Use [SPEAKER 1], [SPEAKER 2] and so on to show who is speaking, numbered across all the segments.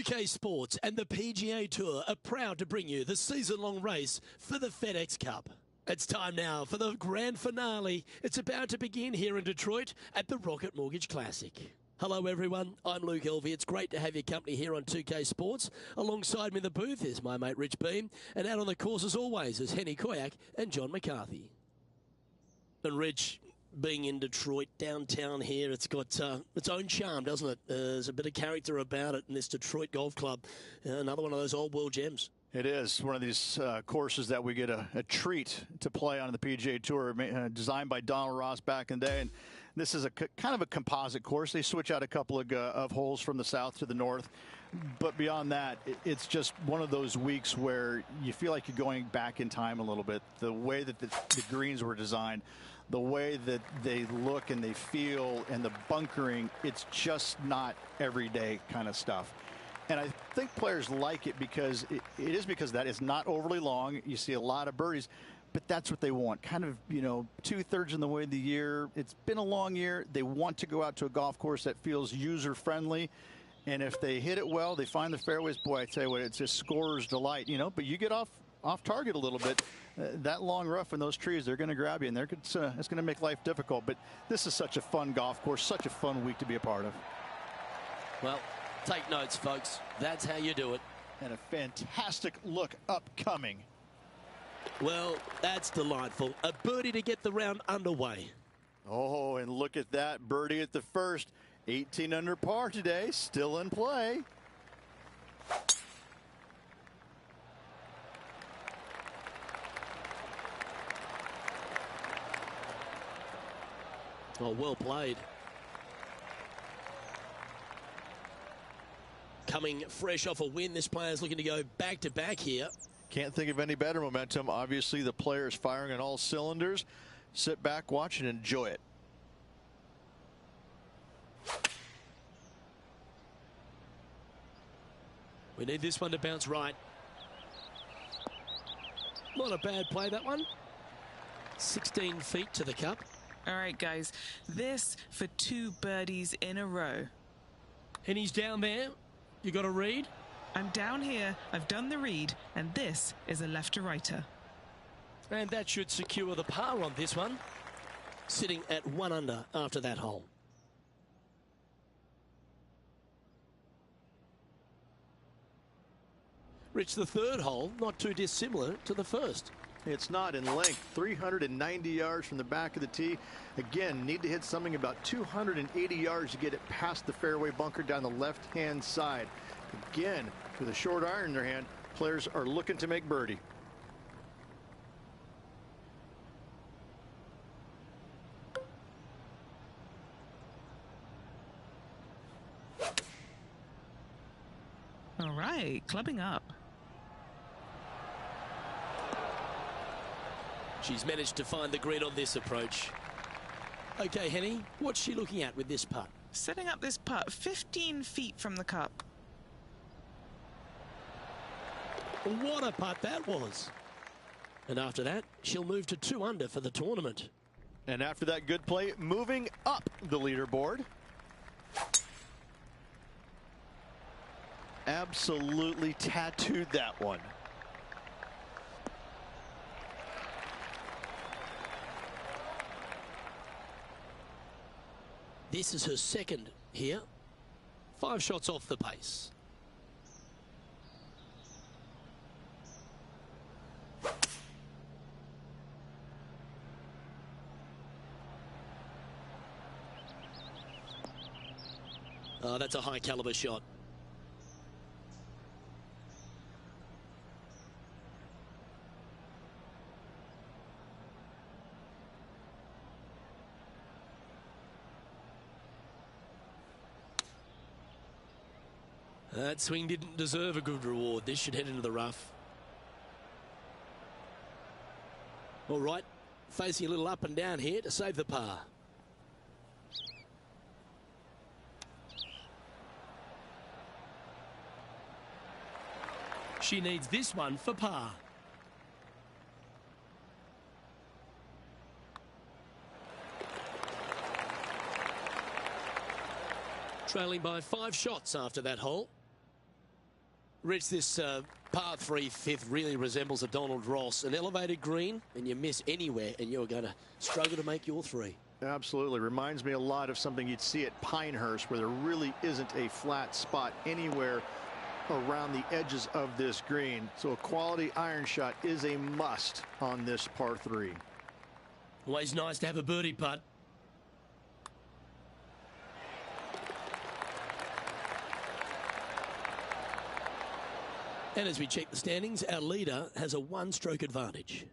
[SPEAKER 1] 2K Sports and the PGA Tour are proud to bring you the season-long race for the FedEx Cup. It's time now for the grand finale. It's about to begin here in Detroit at the Rocket Mortgage Classic. Hello everyone, I'm Luke Elvey. It's great to have your company here on 2K Sports. Alongside me in the booth is my mate Rich Beam, and out on the course as always is Henny Koyak and John McCarthy. And Rich, being in Detroit, downtown here, it's got its own charm, doesn't it? There's a bit of character about it in this Detroit Golf Club. Another one of those old world gems. It is one of these courses that we get a treat to play on the PGA Tour, designed by Donald Ross back in the day. And this is a kind of a composite course. They switch out a couple of holes from the south to the north. But beyond that, it's just one of those weeks where you feel like you're going back in time a little bit. The way that the greens were designed, the way that they look and they feel, and the bunkering, it's just not everyday kind of stuff. And I think players like it because it is because that it's not overly long. You see a lot of birdies, but that's what they want. Kind of, you know, 2/3 in the way of the year. It's been a long year. They want to go out to a golf course that feels user friendly. And if they hit it well, they find the fairways. Boy, I tell you what, it's a scorer's delight, you know, but you get off target a little bit. That long rough in those trees, they're going to grab you, and it's going to make life difficult. But this is such a fun golf course, such a fun week to be a part of. Well, take notes, folks. That's how you do it. And a fantastic look upcoming. Well, that's delightful. A birdie to get the round underway. Oh, and look at that birdie at the first. 18 under par today, still in play. Oh, well played. Coming fresh off a win, this player's looking to go back-to-back here. Can't think of any better momentum. Obviously, the player's firing on all cylinders. Sit back, watch, and enjoy it. We need this one to bounce right. Not a bad play, that one. 16 feet to the cup.
[SPEAKER 2] All right, guys, this for 2 birdies in a row.
[SPEAKER 1] And he's down there. You got a read?
[SPEAKER 2] I'm down here. I've done the read, and this is a left-to-righter.
[SPEAKER 1] And that should secure the par on this one. Sitting at 1 under after that hole. Rich, the third hole, not too dissimilar to the first. It's not in length. 390 yards from the back of the tee. Again, need to hit something about 280 yards to get it past the fairway bunker down the left-hand side. Again, with a short iron in their hand, players are looking to make birdie.
[SPEAKER 2] All right, clubbing up.
[SPEAKER 1] She's managed to find the green on this approach. Okay, Henny, what's she looking at with this putt?
[SPEAKER 2] Setting up this putt 15 feet from the cup.
[SPEAKER 1] What a putt that was. And after that, she'll move to 2 under for the tournament. And after that good play, moving up the leaderboard. Absolutely tattooed that one. This is her second here. 5 shots off the pace. Oh, that's a high caliber shot. That swing didn't deserve a good reward. This should head into the rough. All right, facing a little up and down here to save the par. She needs this one for par. Trailing by 5 shots after that hole. Rich, this par 3 fifth really resembles a Donald Ross, an elevated green, and you miss anywhere, and you're going to struggle to make your 3.
[SPEAKER 3] Absolutely. Reminds me a lot of something you'd see at Pinehurst, where there really isn't a flat spot anywhere around the edges of this green. So a quality iron shot is a must on this par 3.
[SPEAKER 1] Always nice to have a birdie putt. And as we check the standings, our leader has a 1-stroke advantage.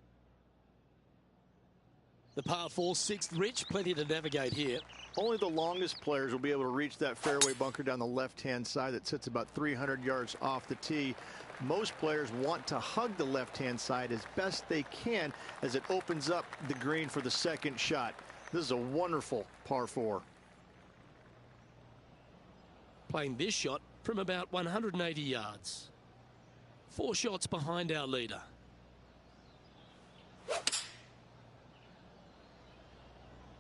[SPEAKER 1] The par 4 6th, Rich, plenty to navigate here.
[SPEAKER 3] Only the longest players will be able to reach that fairway bunker down the left-hand side that sits about 300 yards off the tee. Most players want to hug the left-hand side as best they can as it opens up the green for the second shot. This is a wonderful par 4.
[SPEAKER 1] Playing this shot from about 180 yards. 4 shots behind our leader.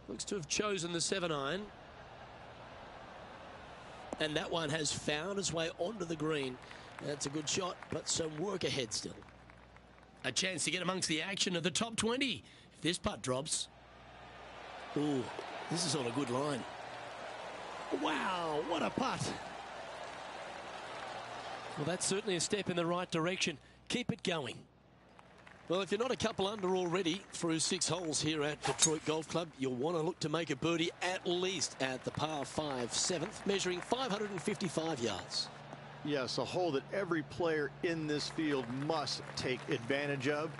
[SPEAKER 1] Looks to have chosen the 7-iron. And that one has found its way onto the green. That's a good shot, but some work ahead still. A chance to get amongst the action of the top 20. If this putt drops. Ooh, this is on a good line. Wow, what a putt. Well, that's certainly a step in the right direction. Keep it going. Well, if you're not a couple under already through 6 holes here at Detroit Golf Club, you'll want to look to make a birdie at least at the par 5 7th, measuring 555 yards.
[SPEAKER 3] Yes, a hole that every player in this field must take advantage of.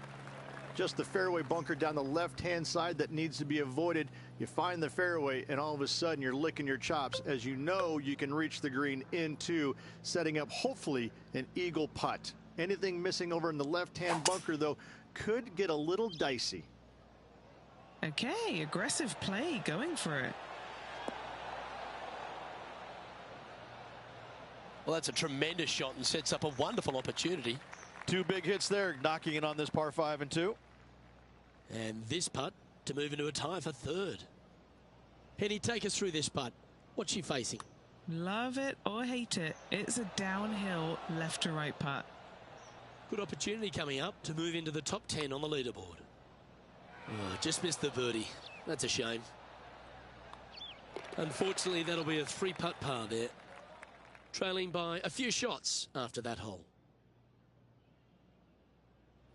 [SPEAKER 3] Just the fairway bunker down the left-hand side that needs to be avoided. You find the fairway, and all of a sudden you're licking your chops as you know you can reach the green into, setting up hopefully an eagle putt. Anything missing over in the left-hand bunker, though, could get a little dicey.
[SPEAKER 2] Okay, aggressive play, going for it.
[SPEAKER 1] Well, that's a tremendous shot and sets up a wonderful opportunity.
[SPEAKER 3] 2 big hits there, knocking it on this par 5 and 2.
[SPEAKER 1] And this putt to move into a tie for 3rd. Henny, take us through this putt. What's she facing?
[SPEAKER 2] Love it or hate it, it's a downhill left to right putt.
[SPEAKER 1] Good opportunity coming up to move into the top 10 on the leaderboard. Oh, just missed the birdie. That's a shame. Unfortunately, that'll be a 3-putt par there. Trailing by a few shots after that hole.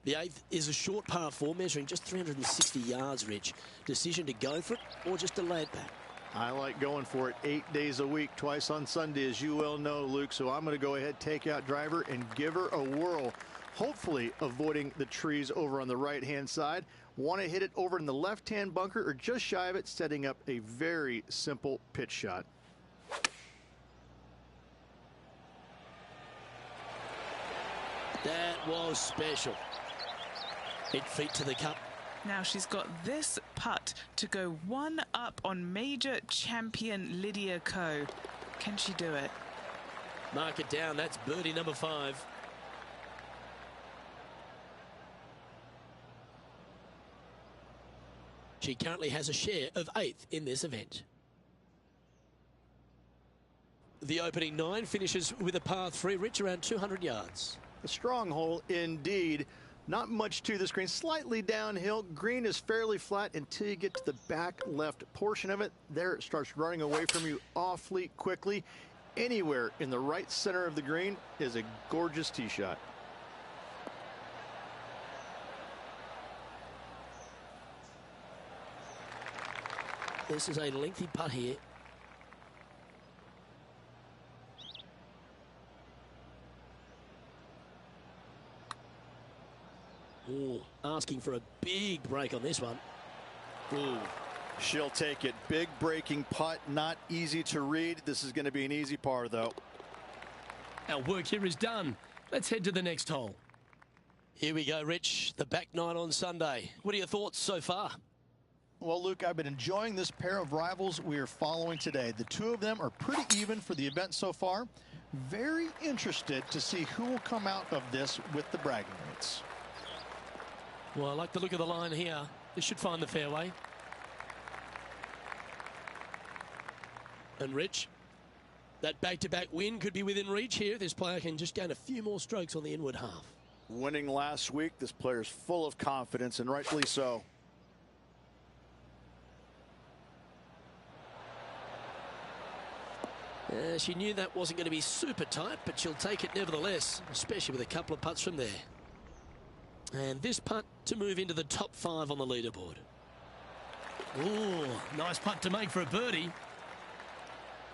[SPEAKER 1] The 8th is a short par 4, measuring just 360 yards, Rich. Decision to go for it or just to lay it back?
[SPEAKER 3] I like going for it 8 days a week, twice on Sunday, as you well know, Luke. So I'm going to go ahead, take out driver, and give her a whirl. Hopefully avoiding the trees over on the right-hand side. Want to hit it over in the left-hand bunker or just shy of it, setting up a very simple pitch shot.
[SPEAKER 1] That was special. 8 feet to the cup.
[SPEAKER 2] Now she's got this putt to go 1 up on major champion Lydia Ko. Can she do it?
[SPEAKER 1] Mark it down. That's birdie number 5. She currently has a share of 8th in this event. The opening 9 finishes with a par 3, Rich, around 200 yards.
[SPEAKER 3] A strong hole indeed. Not much to this green, slightly downhill. Green is fairly flat until you get to the back left portion of it. There it starts running away from you awfully quickly. Anywhere in the right center of the green is a gorgeous tee shot.
[SPEAKER 1] This is a lengthy putt here. Ooh, asking for a big break on this one. Ooh.
[SPEAKER 3] She'll take it. Big breaking putt, not easy to read. This is going to be an easy par, though.
[SPEAKER 1] Our work here is done. Let's head to the next hole. Here we go, Rich. The back 9 on Sunday. What are your thoughts so far?
[SPEAKER 3] Well, Luke, I've been enjoying this pair of rivals we are following today. The 2 of them are pretty even for the event so far. Very interested to see who will come out of this with the bragging rights.
[SPEAKER 1] Well, I like the look of the line here. This should find the fairway. And Rich, That back-to-back win could be within reach here. This player can just gain a few more strokes on the inward half.
[SPEAKER 4] Winning last week, this player's full of confidence, and rightfully so.
[SPEAKER 1] She knew that wasn't going to be super tight, but she'll take it nevertheless, especially with a couple of putts from there. And this putt to move into the top 5 on the leaderboard. Ooh, nice putt to make for a birdie.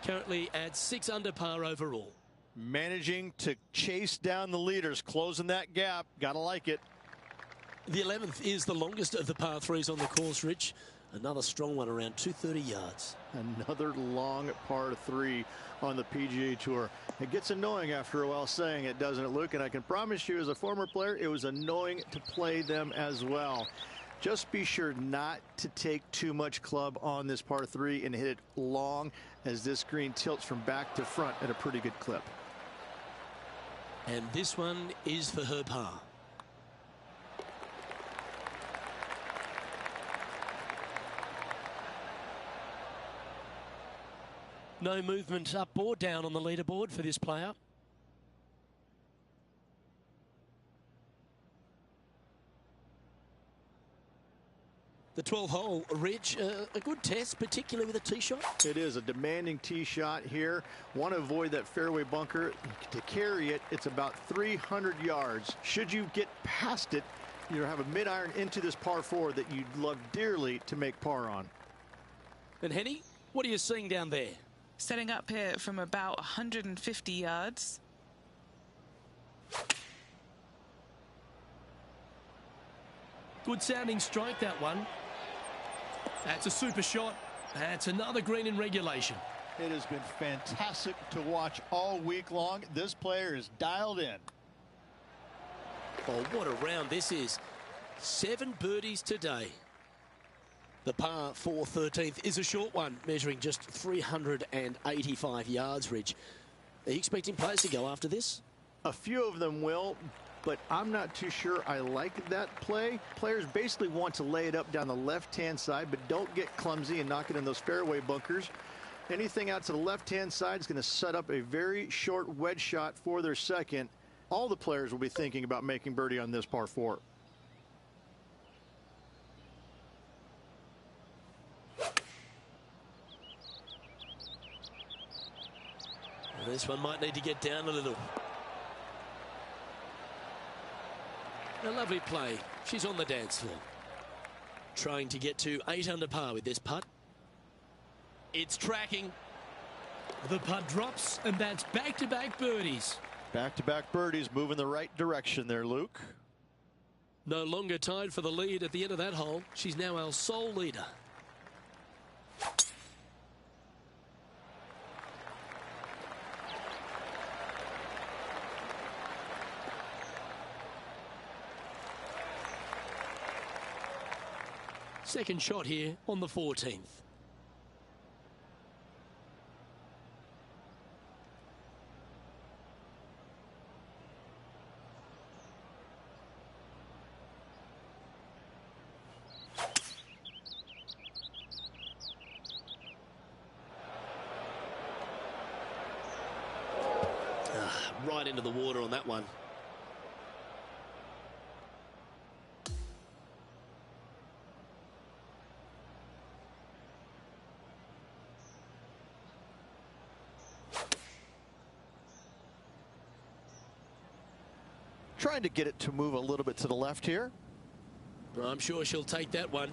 [SPEAKER 1] Currently at 6 under par overall.
[SPEAKER 3] Managing to chase down the leaders, closing that gap. Gotta like it.
[SPEAKER 1] The 11th is the longest of the par 3s on the course, Rich. Another strong one around 230 yards.
[SPEAKER 3] Another long par 3 on the PGA Tour. It gets annoying after a while saying it, doesn't it, Luke? And I can promise you, as a former player, it was annoying to play them as well. Just be sure not to take too much club on this par 3 and hit it long, as this green tilts from back to front at a pretty good clip.
[SPEAKER 1] And this one is for her par. No movement up or down on the leaderboard for this player. The 12th hole, Rich, a good test, particularly with a tee shot.
[SPEAKER 3] It is a demanding tee shot here. Want to avoid that fairway bunker. To carry it, it's about 300 yards. Should you get past it, you have a mid-iron into this par 4 that you'd love dearly to make par on.
[SPEAKER 1] And Henny, what are you seeing down there?
[SPEAKER 2] Setting up here from about 150 yards.
[SPEAKER 1] Good sounding strike, that one. That's a super shot. That's another green in regulation.
[SPEAKER 3] It has been fantastic to watch all week long. This player is dialed in.
[SPEAKER 1] Oh, what a round this is. 7 birdies today. The par 4 13th is a short one, measuring just 385 yards, Rich. Are you expecting players to go after this?
[SPEAKER 3] A few of them will, but I'm not too sure I like that play. Players basically want to lay it up down the left-hand side, but don't get clumsy and knock it in those fairway bunkers. Anything out to the left-hand side is going to set up a very short wedge shot for their second. All the players will be thinking about making birdie on this par 4.
[SPEAKER 1] This one might need to get down a little. A lovely play. She's on the dance floor. Trying to get to 8 under par with this putt. It's tracking. The putt drops, and that's back-to-back birdies.
[SPEAKER 3] Back-to-back birdies, moving the right direction there, Luke.
[SPEAKER 1] No longer tied for the lead at the end of that hole. She's now our sole leader. Second shot here on the 14th. Right into the water on that one.
[SPEAKER 3] Trying to get it to move a little bit to the left here.
[SPEAKER 1] I'm sure she'll take that one.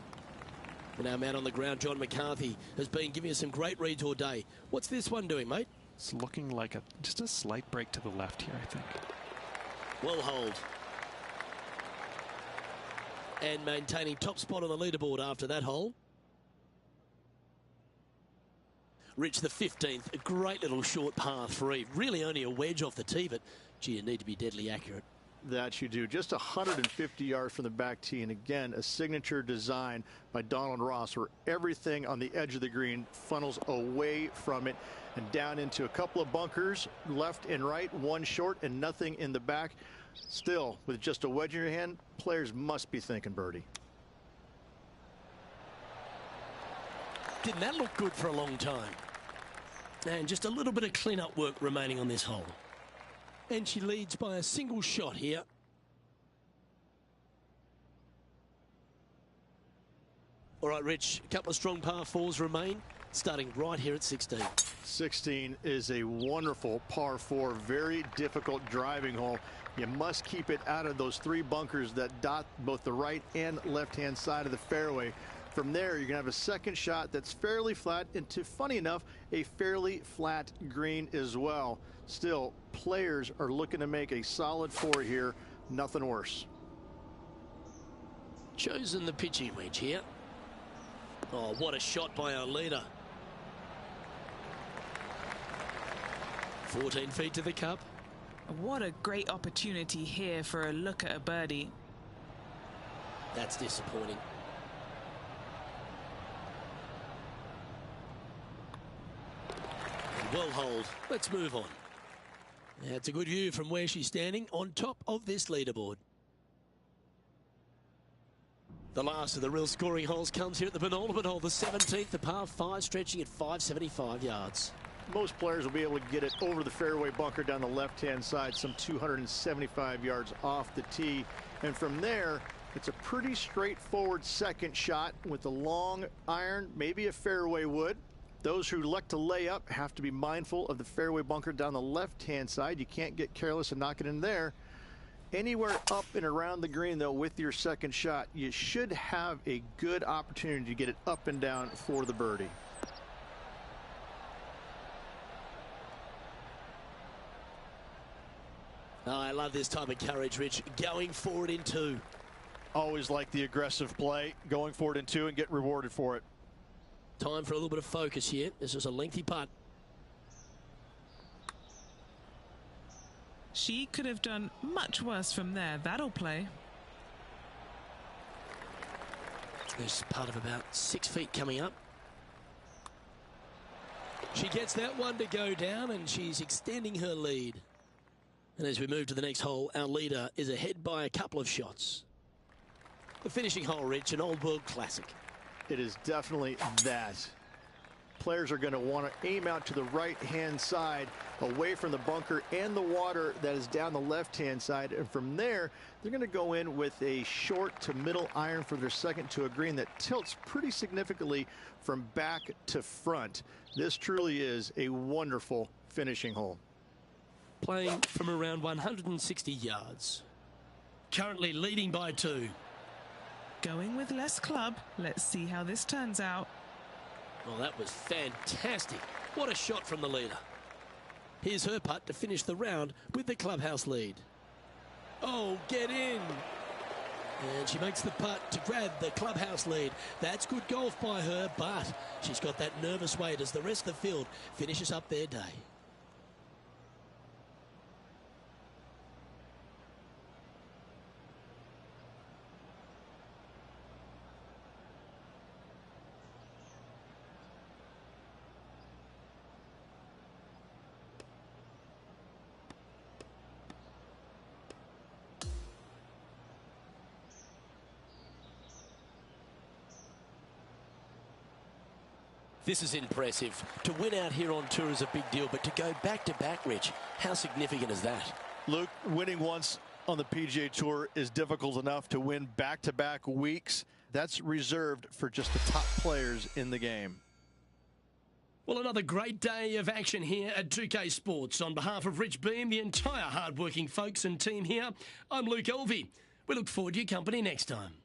[SPEAKER 1] And our man on the ground, John McCarthy, has been giving us some great reads all day. What's this one doing, mate?
[SPEAKER 5] It's looking like just a slight break to the left here, I think.
[SPEAKER 1] Well hold. And maintaining top spot on the leaderboard after that hole. Rich, the 15th, a great little short par 3. Really only a wedge off the tee, but gee, you need to be deadly accurate.
[SPEAKER 3] That you do. Just 150 yards from the back tee, and again, a signature design by Donald Ross, where everything on the edge of the green funnels away from it and down into a couple of bunkers, left and right, one short and nothing in the back. Still, with just a wedge in your hand, players must be thinking birdie.
[SPEAKER 1] Didn't that look good for a long time? And just a little bit of clean-up work remaining on this hole. And she leads by a single shot here. All right, Rich, a couple of strong par fours remain, starting right here at 16.
[SPEAKER 3] 16 is a wonderful par 4, very difficult driving hole. You must keep it out of those 3 bunkers that dot both the right and left-hand side of the fairway. From there, you're going to have a second shot that's fairly flat into, funny enough, a fairly flat green as well. Still, players are looking to make a solid 4 here, nothing worse.
[SPEAKER 1] Chosen the pitching wedge here. Oh, what a shot by our leader. 14 feet to the cup.
[SPEAKER 2] What a great opportunity here for a look at a birdie.
[SPEAKER 1] That's disappointing. Well hold. Let's move on. That's a good view from where she's standing on top of this leaderboard. The last of the real scoring holes comes here at the penultimate hole, the 17th, the par 5, stretching at 575 yards.
[SPEAKER 3] Most players will be able to get it over the fairway bunker down the left-hand side, some 275 yards off the tee. And from there, it's a pretty straightforward second shot with a long iron, maybe a fairway wood. Those who like to lay up have to be mindful of the fairway bunker down the left-hand side. You can't get careless and knock it in there. Anywhere up and around the green, though, with your second shot, you should have a good opportunity to get it up and down for the birdie.
[SPEAKER 1] Oh, I love this type of courage, Rich. Going forward in 2.
[SPEAKER 4] Always like the aggressive play, going forward in 2 and get rewarded for it.
[SPEAKER 1] Time for a little bit of focus here. This is a lengthy putt.
[SPEAKER 2] She could have done much worse from there. That'll play.
[SPEAKER 1] There's a putt of about 6 feet coming up. She gets that one to go down, and she's extending her lead. And as we move to the next hole, our leader is ahead by a couple of shots. The finishing hole, Rich, an old world classic.
[SPEAKER 3] It is definitely that. Players are going to want to aim out to the right-hand side, away from the bunker and the water that is down the left-hand side. And from there, they're going to go in with a short to middle iron for their second to a green that tilts pretty significantly from back to front. This truly is a wonderful finishing hole.
[SPEAKER 1] Playing from around 160 yards. Currently leading by 2.
[SPEAKER 2] Going with less club. Let's see how this turns out.
[SPEAKER 1] Oh, that was fantastic. What a shot from the leader. Here's her putt to finish the round with the clubhouse lead. Oh, get in. And she makes the putt to grab the clubhouse lead. That's good golf by her, but she's got that nervous weight as the rest of the field finishes up their day. This is impressive. To win out here on tour is a big deal, but to go back-to-back, Rich, how significant is that?
[SPEAKER 4] Luke, winning once on the PGA Tour is difficult enough. To win back-to-back weeks, that's reserved for just the top players in the game.
[SPEAKER 1] Well, another great day of action here at 2K Sports. On behalf of Rich Beam, the entire hard-working folks and team here, I'm Luke Elvey. We look forward to your company next time.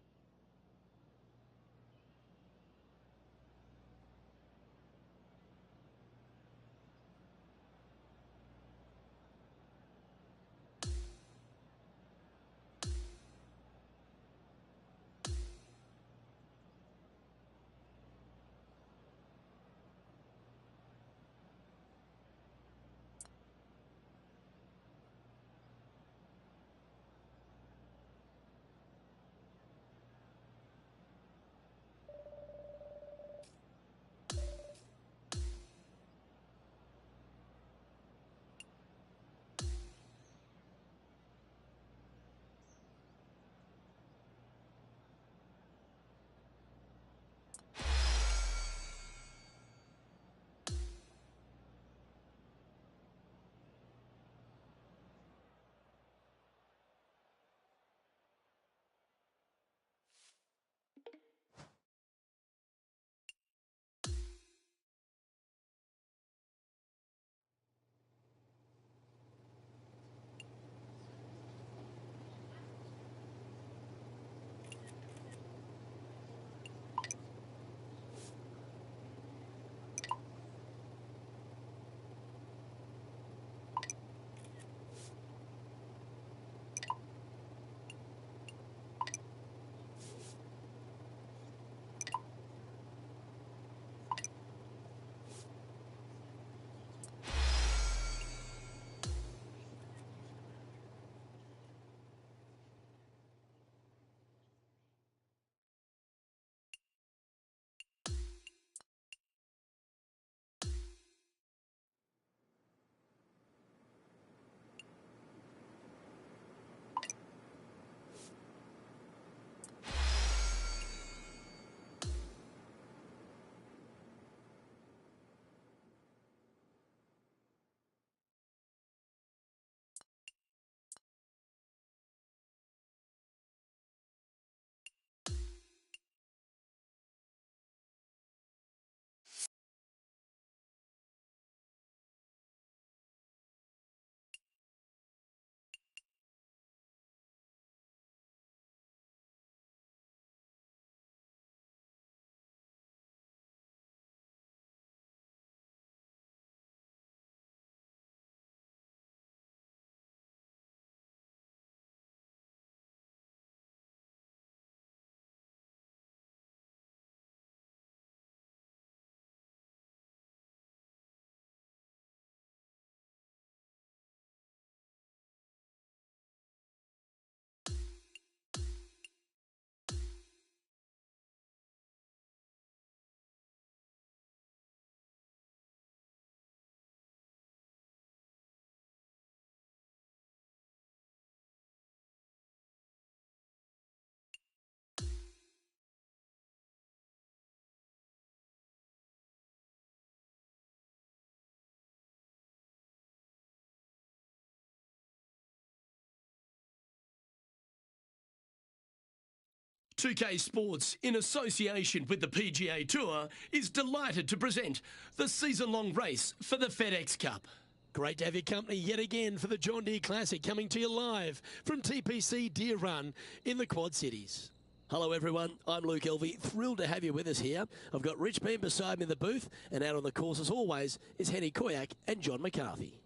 [SPEAKER 1] 2K Sports, in association with the PGA Tour, is delighted to present the season-long race for the FedEx Cup. Great to have your company yet again for the John Deere Classic, coming to you live from TPC Deere Run in the Quad Cities. Hello everyone, I'm Luke Elvey, thrilled to have you with us here. I've got Rich Beam beside me in the booth, and out on the course as always is Henny Koyak and John McCarthy.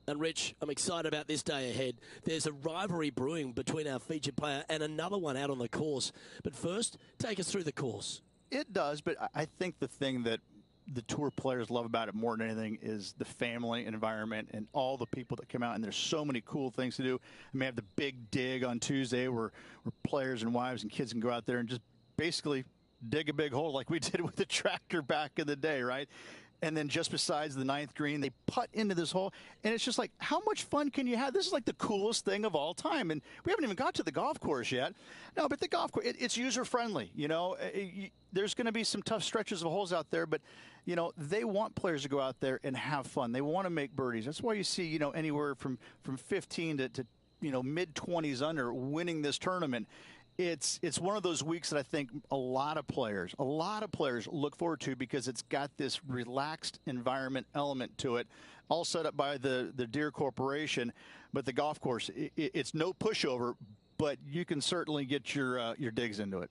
[SPEAKER 1] And Rich, I'm excited about this day ahead. There's a rivalry brewing between our featured player and another one out on the course. But first, take us through the course.
[SPEAKER 3] It does, but I think the thing that the tour players love about it more than anything is the family environment and all the people that come out, and there's so many cool things to do. I mean, have the big dig on Tuesday where players and wives and kids can go out there and just basically dig a big hole like we did with the tractor back in the day, right? And then just besides the 9th green, they putt into this hole. And it's just like, how much fun can you have? This is like the coolest thing of all time. And we haven't even got to the golf course yet. No, but the golf course, it's user-friendly. You know, there's going to be some tough stretches of holes out there. But, you know, they want players to go out there and have fun. They want to make birdies. That's why you see, you know, anywhere from 15 to you know, mid-20s under winning this tournament. It's one of those weeks that I think a lot of players look forward to, because it's got this relaxed environment element to it, all set up by the Deere Corporation. But the golf course, it's no pushover, but you can certainly get your digs into it.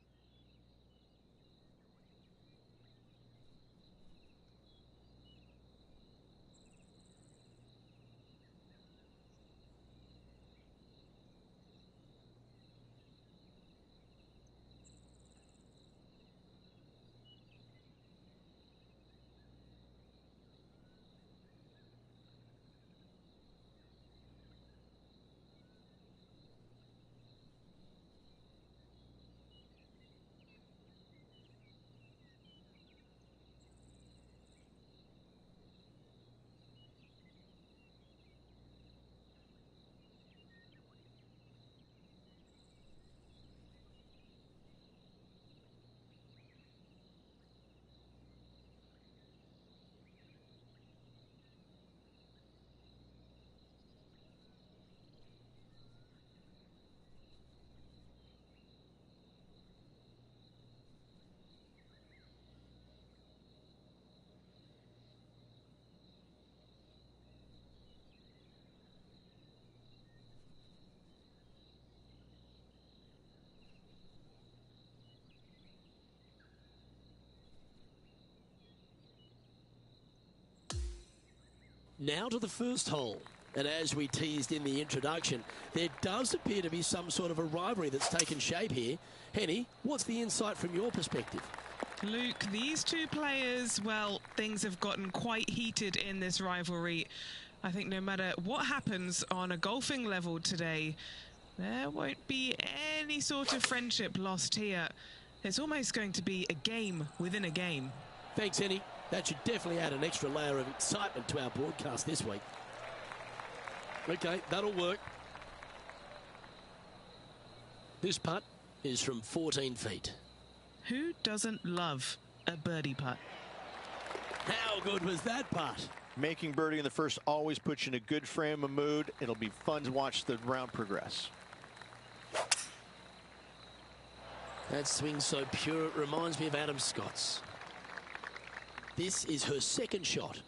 [SPEAKER 1] Now to the first hole. And as we teased in the introduction, there does appear to be some sort of a rivalry that's taken shape here. Henny, what's the insight from your perspective?
[SPEAKER 2] Luke, these two players, well, things have gotten quite heated in this rivalry. I think no matter what happens on a golfing level today, there won't be any sort of friendship lost here. It's almost going to be a game within a game.
[SPEAKER 1] Thanks, Henny. That should definitely add an extra layer of excitement to our broadcast this week. Okay, that'll work. This putt is from 14 feet.
[SPEAKER 2] Who doesn't love a birdie putt?
[SPEAKER 1] How good was that putt?
[SPEAKER 4] Making birdie in the first always puts you in a good frame of mood. It'll be fun to watch the round progress.
[SPEAKER 1] That swing so pure, it reminds me of Adam Scott's. This is her second shot.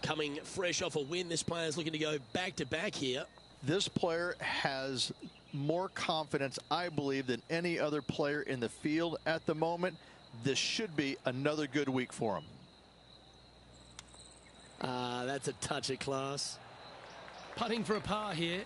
[SPEAKER 1] Coming fresh off a win, this player's looking to go back-to-back here.
[SPEAKER 4] This player has more confidence, I believe, than any other player in the field at the moment. This should be another good week for him.
[SPEAKER 1] That's a touch of class. Putting for a par here.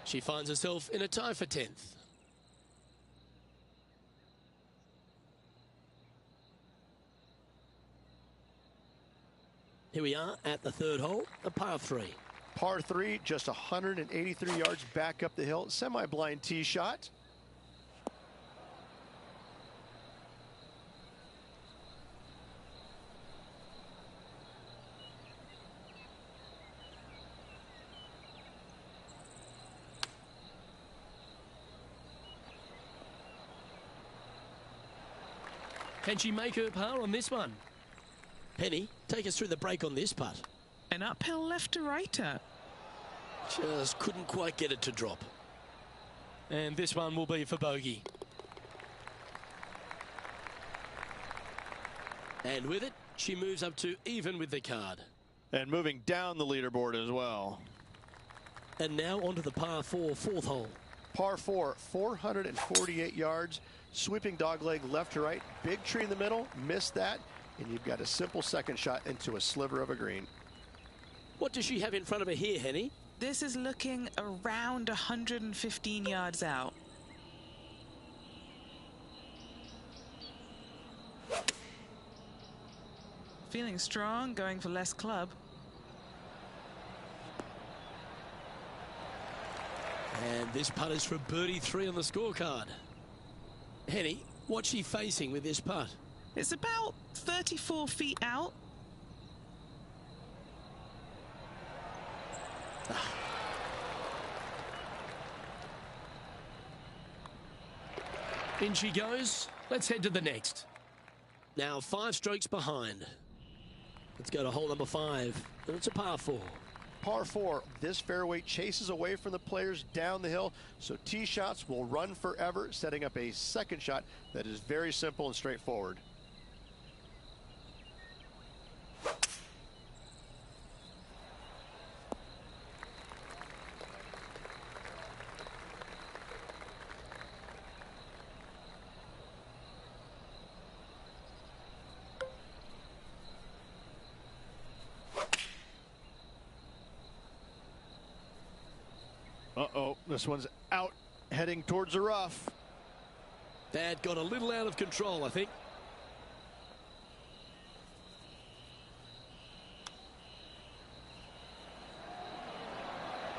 [SPEAKER 1] She finds herself in a tie for 10th. Here we are at the third hole, a par 3.
[SPEAKER 4] Par 3, just 183 yards back up the hill. Semi-blind tee shot.
[SPEAKER 1] Can she make her par on this one? Penny, take us through the break on this putt.
[SPEAKER 2] An uphill left to righter.
[SPEAKER 1] Just couldn't quite get it to drop. And this one will be for bogey. And with it, she moves up to even with the card.
[SPEAKER 3] And moving down the leaderboard as well.
[SPEAKER 1] And now onto the par 4 fourth hole.
[SPEAKER 3] Par 4, 448 yards, sweeping dogleg left to right, big tree in the middle, missed that, and you've got a simple second shot into a sliver of a green.
[SPEAKER 1] What does she have in front of her here, Henny?
[SPEAKER 2] This is looking around 115 yards out. Feeling strong, going for less club.
[SPEAKER 1] And this putt is for birdie 3 on the scorecard. Henny, what's she facing with this putt?
[SPEAKER 2] It's about 34 feet out.
[SPEAKER 1] In she goes. Let's head to the next. Now 5 strokes behind. Let's go to hole number 5. And it's a par 4.
[SPEAKER 3] Par 4, this fairway chases away from the players down the hill, so tee shots will run forever, setting up a second shot that is very simple and straightforward. Uh-oh, this one's out, heading towards the rough.
[SPEAKER 1] That got a little out of control, I think.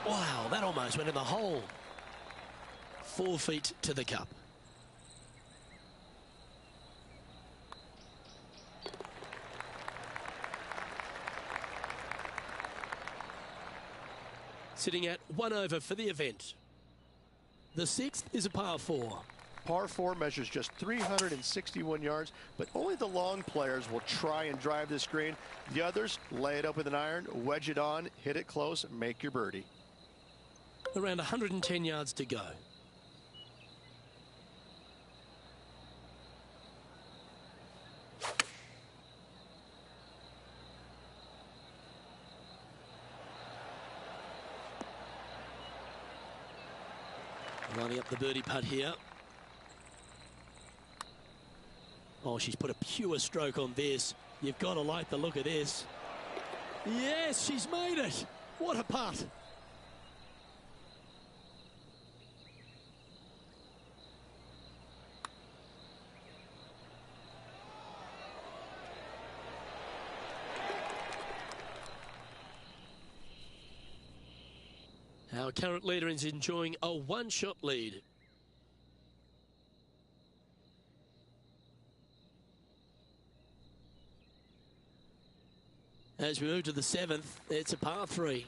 [SPEAKER 1] Wow, that almost went in the hole. 4 feet to the cup. Sitting at 1 over for the event. The 6th is a par 4.
[SPEAKER 3] Par 4 measures just 361 yards, but only the long players will try and drive this green. The others lay it up with an iron, wedge it on, hit it close, make your birdie.
[SPEAKER 1] Around 110 yards to go. Lining up the birdie putt here. Oh, she's put a pure stroke on this. You've got to like the look of this. Yes, she's made it. What a putt. Our current leader is enjoying a 1-shot lead. As we move to the 7th, it's a par 3.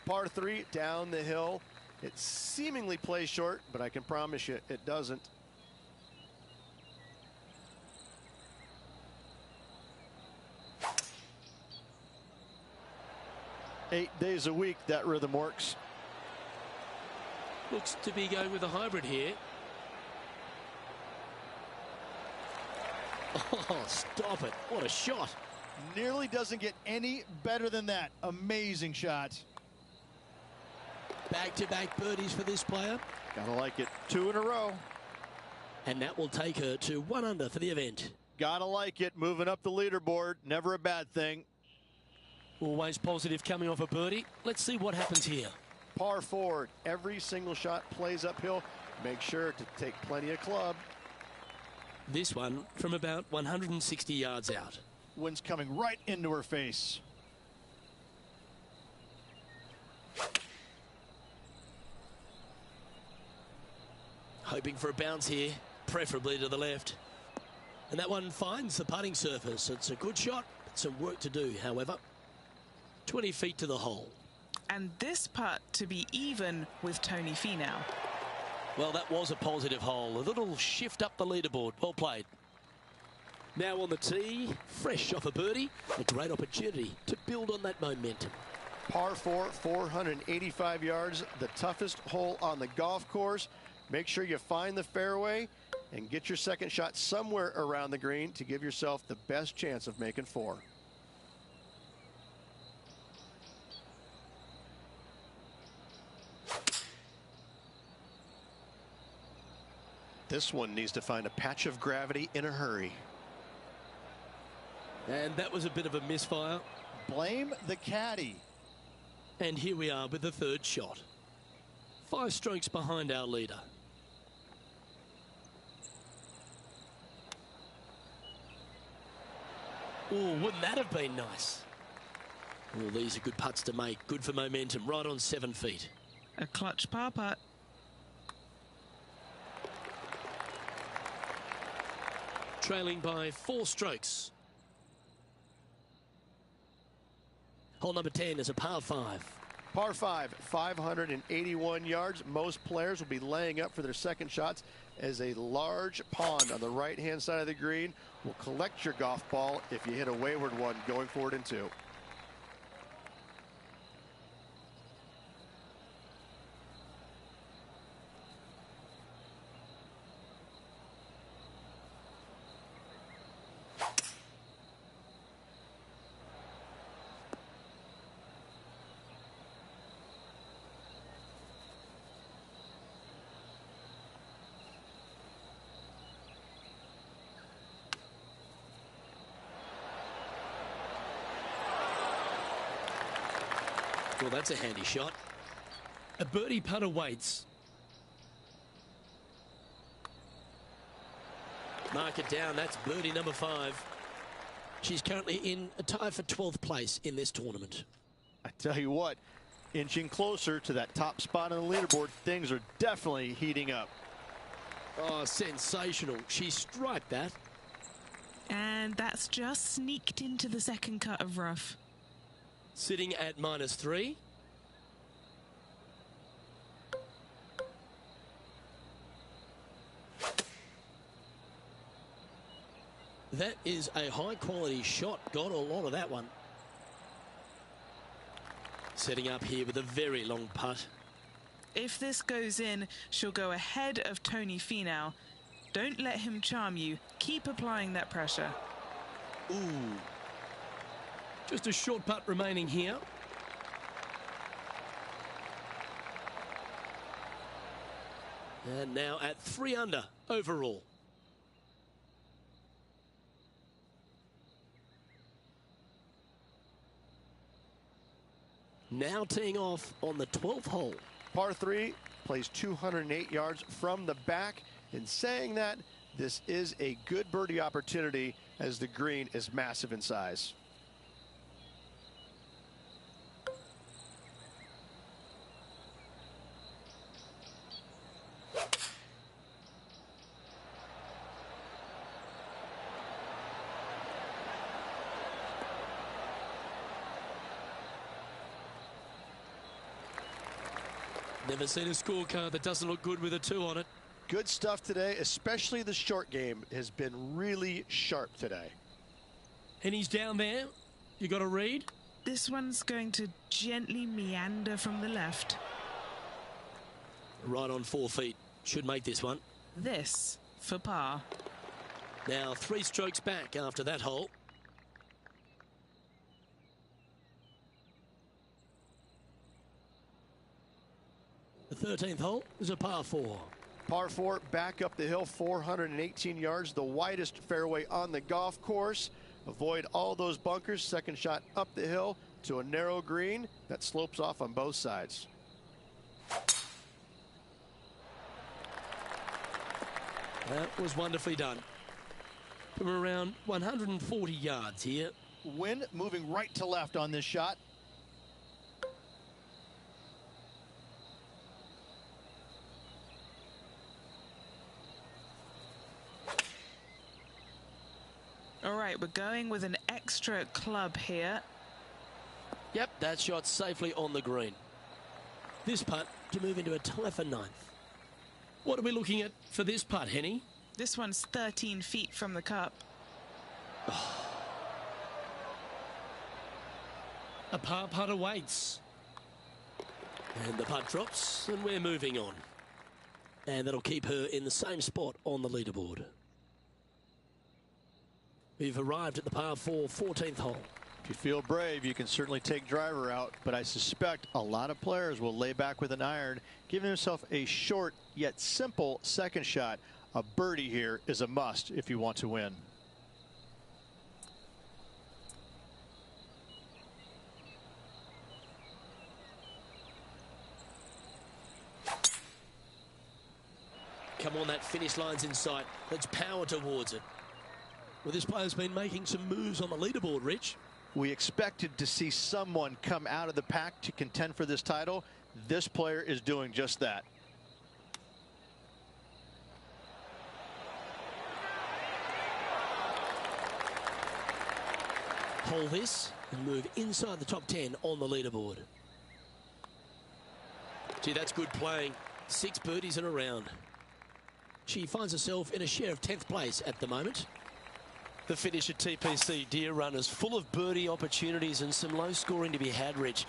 [SPEAKER 3] Par 3 down the hill. It seemingly plays short, but I can promise you it doesn't. Eight days a week, that rhythm works.
[SPEAKER 1] Looks to be going with a hybrid here. Oh, stop it. What a shot.
[SPEAKER 6] Nearly doesn't get any better than that. Amazing shot.
[SPEAKER 1] Back-to-back birdies for this player.
[SPEAKER 3] Gotta like it. 2 in a row.
[SPEAKER 1] And that will take her to 1 under for the event.
[SPEAKER 3] Gotta like it. Moving up the leaderboard. Never a bad thing.
[SPEAKER 1] Always positive coming off a birdie. Let's see what happens here.
[SPEAKER 3] Par 4. Every single shot plays uphill. Make sure to take plenty of club.
[SPEAKER 1] This one from about 160 yards out.
[SPEAKER 6] Wind's coming right into her face.
[SPEAKER 1] Hoping for a bounce here, preferably to the left. And that one finds the putting surface. It's a good shot, but some work to do, however. 20 feet to the hole.
[SPEAKER 2] And this putt to be even with Tony Finau.
[SPEAKER 1] Well, that was a positive hole. A little shift up the leaderboard. Well played. Now on the tee, fresh off a birdie, a great opportunity to build on that momentum.
[SPEAKER 3] Par 4, 485 yards, the toughest hole on the golf course. Make sure you find the fairway and get your second shot somewhere around the green to give yourself the best chance of making 4. This one needs to find a patch of gravity in a hurry.
[SPEAKER 1] And that was a bit of a misfire.
[SPEAKER 6] Blame the caddy.
[SPEAKER 1] And here we are with the third shot. 5 strokes behind our leader. Oh, wouldn't that have been nice? Oh, these are good putts to make. Good for momentum. Right on 7 feet.
[SPEAKER 2] A clutch par putt.
[SPEAKER 1] Trailing by 4 strokes. Hole number 10 is a par 5.
[SPEAKER 3] Par 5, 581 yards. Most players will be laying up for their second shots as a large pond on the right-hand side of the green will collect your golf ball if you hit a wayward one going forward in 2.
[SPEAKER 1] Well, that's a handy shot. A birdie putt awaits. Mark it down. That's birdie number 5. She's currently in a tie for 12th place in this tournament.
[SPEAKER 3] I tell you what, inching closer to that top spot on the leaderboard, things are definitely heating up.
[SPEAKER 1] Oh, sensational. She striped that.
[SPEAKER 2] And that's just sneaked into the second cut of rough.
[SPEAKER 1] Sitting at -3. That is a high quality shot. Got a lot of that one. Setting up here with a very long putt.
[SPEAKER 2] If this goes in, she'll go ahead of Tony Finau. Don't let him charm you. Keep applying that pressure.
[SPEAKER 1] Ooh. Just a short putt remaining here. And now at 3 under overall. Now teeing off on the 12th hole.
[SPEAKER 3] Par 3 plays 208 yards from the back. In saying that, this is a good birdie opportunity as the green is massive in size.
[SPEAKER 1] Never seen a scorecard that doesn't look good with a 2 on it.
[SPEAKER 3] Good stuff today, especially the short game has been really sharp today.
[SPEAKER 1] And he's down there. You got a read?
[SPEAKER 2] This one's going to gently meander from the left.
[SPEAKER 1] Right on 4 feet. Should make this one.
[SPEAKER 2] This for par.
[SPEAKER 1] Now 3 strokes back after that hole. The 13th hole is a par 4.
[SPEAKER 3] Par 4, back up the hill, 418 yards, the widest fairway on the golf course. Avoid all those bunkers. Second shot up the hill to a narrow green that slopes off on both sides.
[SPEAKER 1] That was wonderfully done. From around 140 yards here.
[SPEAKER 6] Wind moving right to left on this shot.
[SPEAKER 2] All right, we're going with an extra club here.
[SPEAKER 1] Yep, that shot safely on the green. This putt to move into a tie for 9th. What are we looking at for this putt, Henny?
[SPEAKER 2] This one's 13 feet from the cup.
[SPEAKER 1] A par putt awaits. And the putt drops, and we're moving on. And that'll keep her in the same spot on the leaderboard. We've arrived at the par 4 14th hole.
[SPEAKER 3] If you feel brave, you can certainly take driver out, but I suspect a lot of players will lay back with an iron, giving himself a short yet simple second shot. A birdie here is a must if you want to win.
[SPEAKER 1] Come on, that finish line's in sight. Let's power towards it. Well, this player's been making some moves on the leaderboard, Rich.
[SPEAKER 3] We expected to see someone come out of the pack to contend for this title. This player is doing just that.
[SPEAKER 1] Hold this and move inside the top 10 on the leaderboard. Gee, that's good playing. 6 birdies in a round. She finds herself in a share of 10th place at the moment. The finish at TPC Deere runners full of birdie opportunities and some low scoring to be had, Rich.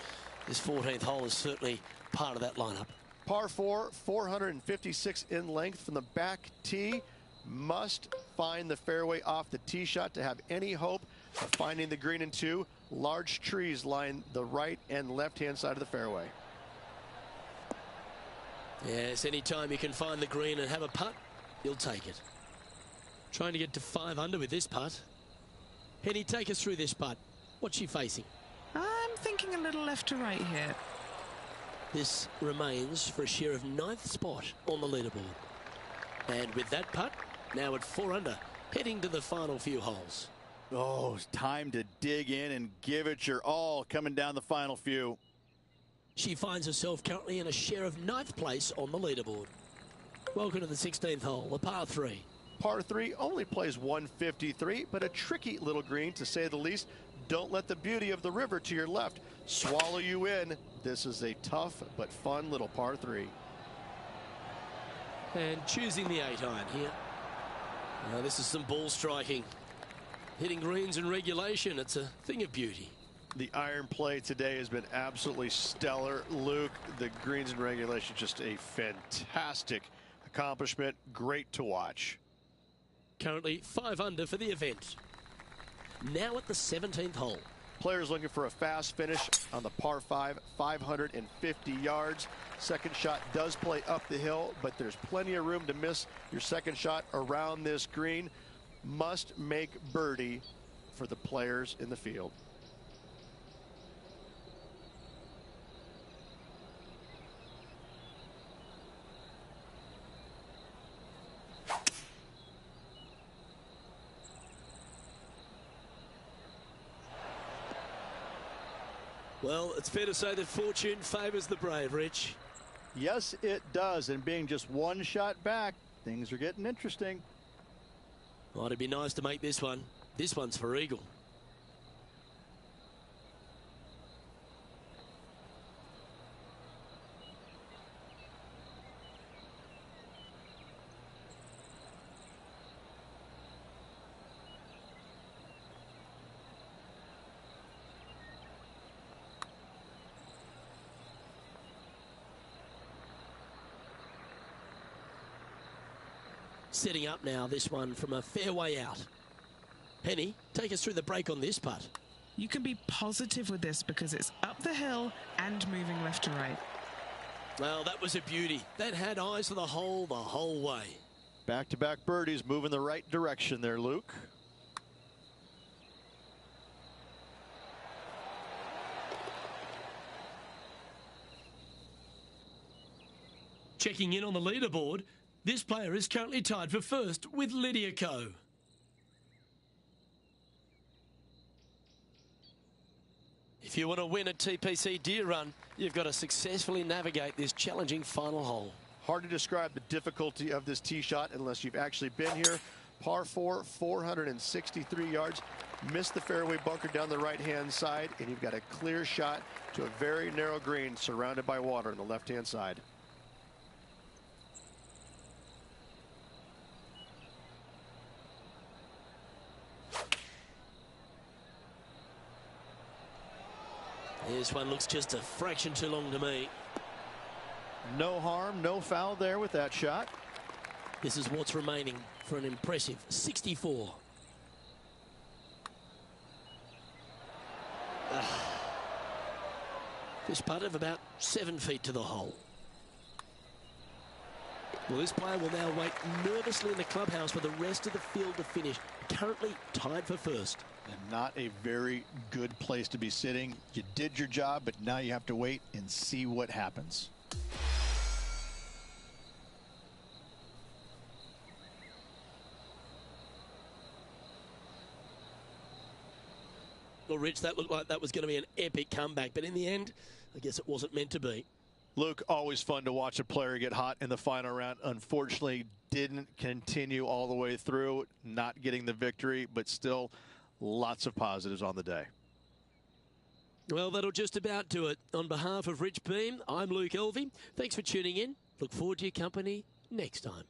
[SPEAKER 1] This 14th hole is certainly part of that lineup.
[SPEAKER 3] Par 4, 456 in length from the back tee. Must find the fairway off the tee shot to have any hope of finding the green in 2. Large trees line the right and left hand side of the fairway.
[SPEAKER 1] Yes, anytime you can find the green and have a putt, you'll take it. Trying to get to 5 under with this putt. Penny, take us through this putt. What's she facing?
[SPEAKER 2] I'm thinking a little left to right here.
[SPEAKER 1] This remains for a share of 9th spot on the leaderboard. And with that putt, now at 4 under, heading to the final few holes.
[SPEAKER 6] Oh, it's time to dig in and give it your all coming down the final few.
[SPEAKER 1] She finds herself currently in a share of 9th place on the leaderboard. Welcome to the 16th hole, a par 3.
[SPEAKER 3] Par 3 only plays 153, but a tricky little green to say the least. Don't let the beauty of the river to your left swallow you in. This is a tough but fun little par 3.
[SPEAKER 1] And choosing the 8-iron here. Now this is some ball striking. Hitting greens in regulation, it's a thing of beauty.
[SPEAKER 3] The iron play today has been absolutely stellar. Luke, the greens in regulation, just a fantastic accomplishment. Great to watch.
[SPEAKER 1] Currently 5 under for the event. Now at the 17th hole.
[SPEAKER 3] Players looking for a fast finish on the par 5, 550 yards. Second shot does play up the hill, but there's plenty of room to miss your second shot around this green. Must make birdie for the players in the field.
[SPEAKER 1] Well, it's fair to say that fortune favours the brave, Rich.
[SPEAKER 6] Yes, it does. And being just 1 shot back, things are getting interesting.
[SPEAKER 1] Oh, it'd be nice to make this one. This one's for eagle. Setting up now, this one from a fairway out. Penny, take us through the break on this putt.
[SPEAKER 2] You can be positive with this because it's up the hill and moving left to right.
[SPEAKER 1] Well, that was a beauty. That had eyes for the whole way.
[SPEAKER 3] Back-to-back birdies, moving the right direction there, Luke.
[SPEAKER 1] Checking in on the leaderboard, this player is currently tied for first with Lydia Ko. If you want to win a TPC Deere run, you've got to successfully navigate this challenging final hole.
[SPEAKER 3] Hard to describe the difficulty of this tee shot unless you've actually been here. Par 4, 463 yards. Missed the fairway bunker down the right-hand side, and you've got a clear shot to a very narrow green surrounded by water on the left-hand side.
[SPEAKER 1] This one looks just a fraction too long to me.
[SPEAKER 3] No harm, no foul there with that shot.
[SPEAKER 1] This is what's remaining for an impressive 64. Fish putt of about 7 feet to the hole. Well, this player will now wait nervously in the clubhouse for the rest of the field to finish. Currently tied for first.
[SPEAKER 6] And not a very good place to be sitting. You did your job, but now you have to wait and see what happens.
[SPEAKER 1] Well, Rich, that looked like that was going to be an epic comeback, but in the end, I guess it wasn't meant to be.
[SPEAKER 3] Luke, always fun to watch a player get hot in the final round. Unfortunately, didn't continue all the way through, not getting the victory, but still lots of positives on the day.
[SPEAKER 1] Well, that'll just about do it. On behalf of Rich Beam, I'm Luke Elvey. Thanks for tuning in. Look forward to your company next time.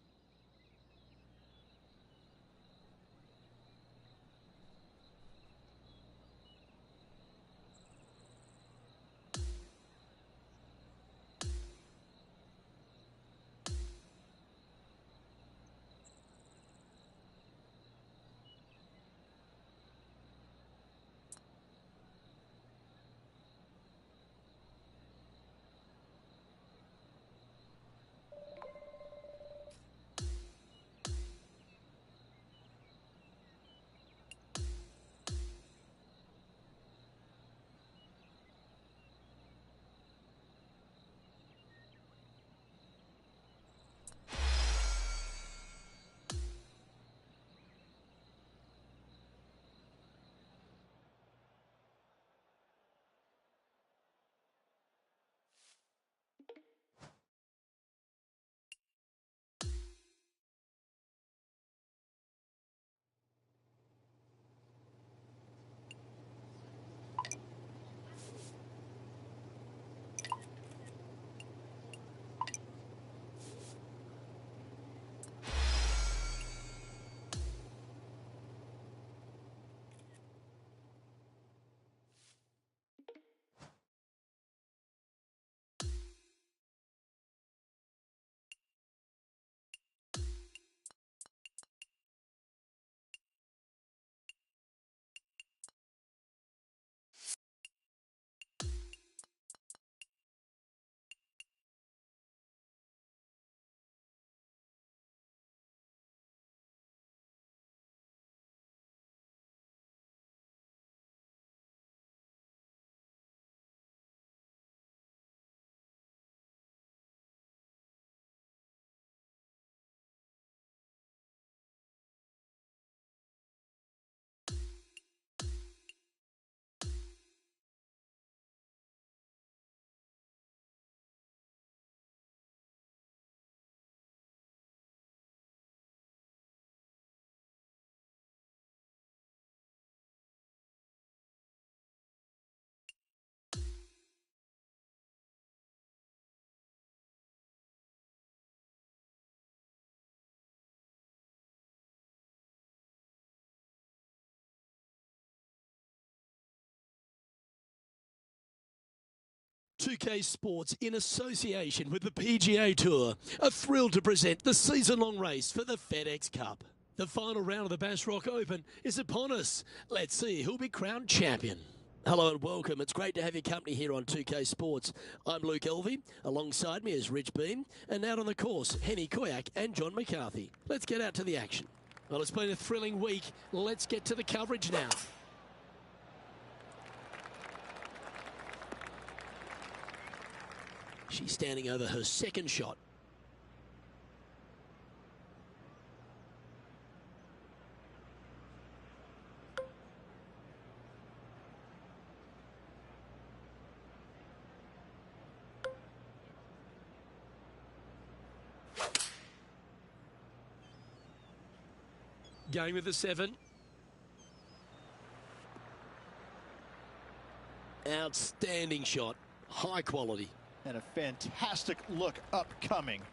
[SPEAKER 1] .2K Sports, in association with the PGA Tour, are thrilled to present the season-long race for the FedEx Cup. The final round of the Bass Rock Open is upon us. Let's see who'll be crowned champion. Hello and welcome. It's great to have your company here on 2K Sports. I'm Luke Elvey. Alongside me is Rich Beam. And out on the course, Henny Koyak and John McCarthy. Let's get out to the action. Well, it's been a thrilling week. Let's get to the coverage now. She's standing over her second shot. Going with the 7. Outstanding shot. High quality.
[SPEAKER 6] And a fantastic look upcoming.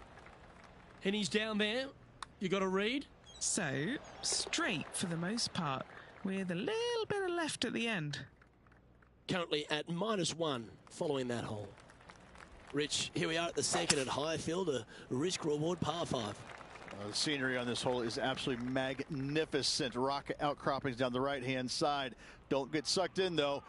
[SPEAKER 1] And he's down there. You got a read?
[SPEAKER 2] So, straight for the most part, with a little bit of left at the end.
[SPEAKER 1] currently at -1 following that hole. Rich, here we are at the second at Highfield, a risk-reward par 5.
[SPEAKER 3] The scenery on this hole is absolutely magnificent. Rock outcroppings down the right-hand side. Don't get sucked in, though.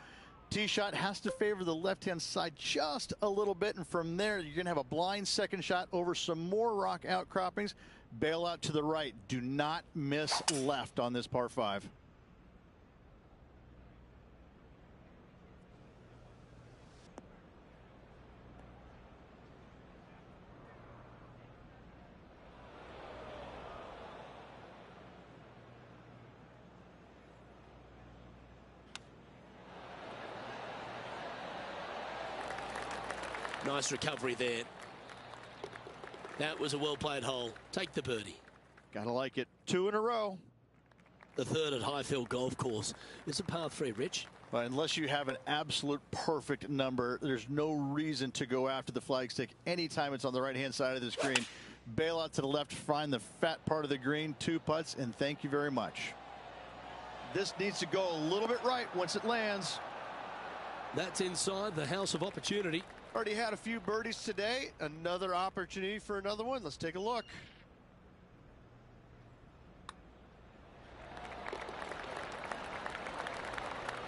[SPEAKER 3] Tee shot has to favor the left-hand side just a little bit, and from there you're going to have a blind second shot over some more rock outcroppings. Bail out to the right. Do not miss left on this par 5.
[SPEAKER 1] Nice recovery there. That was a well-played hole. Take the birdie.
[SPEAKER 3] Gotta like it. 2 in a row.
[SPEAKER 1] The third at Highfield Golf Course. It's a par 3, Rich.
[SPEAKER 3] But unless you have an absolute perfect number, there's no reason to go after the flagstick anytime it's on the right-hand side of this green. Bail out to the left, find the fat part of the green, 2 putts, and thank you very much. This needs to go a little bit right once it lands.
[SPEAKER 1] That's inside the house of opportunity.
[SPEAKER 3] Already had a few birdies today. Another opportunity for another one. Let's take a look.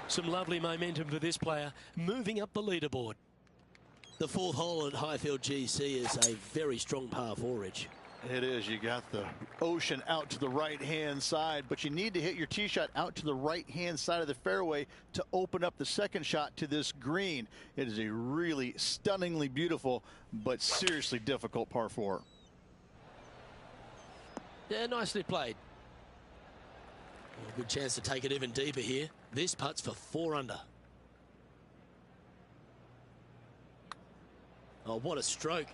[SPEAKER 1] Some lovely momentum for this player, moving up the leaderboard. The 4th hole at Highfield GC is a very strong par 4, Rich.
[SPEAKER 3] It is. You got the ocean out to the right-hand side, but you need to hit your tee shot out to the right-hand side of the fairway to open up the second shot to this green. It is a really stunningly beautiful, but seriously difficult par 4.
[SPEAKER 1] Yeah, nicely played. Well, good chance to take it even deeper here. This putt's for 4 under. Oh, what a stroke.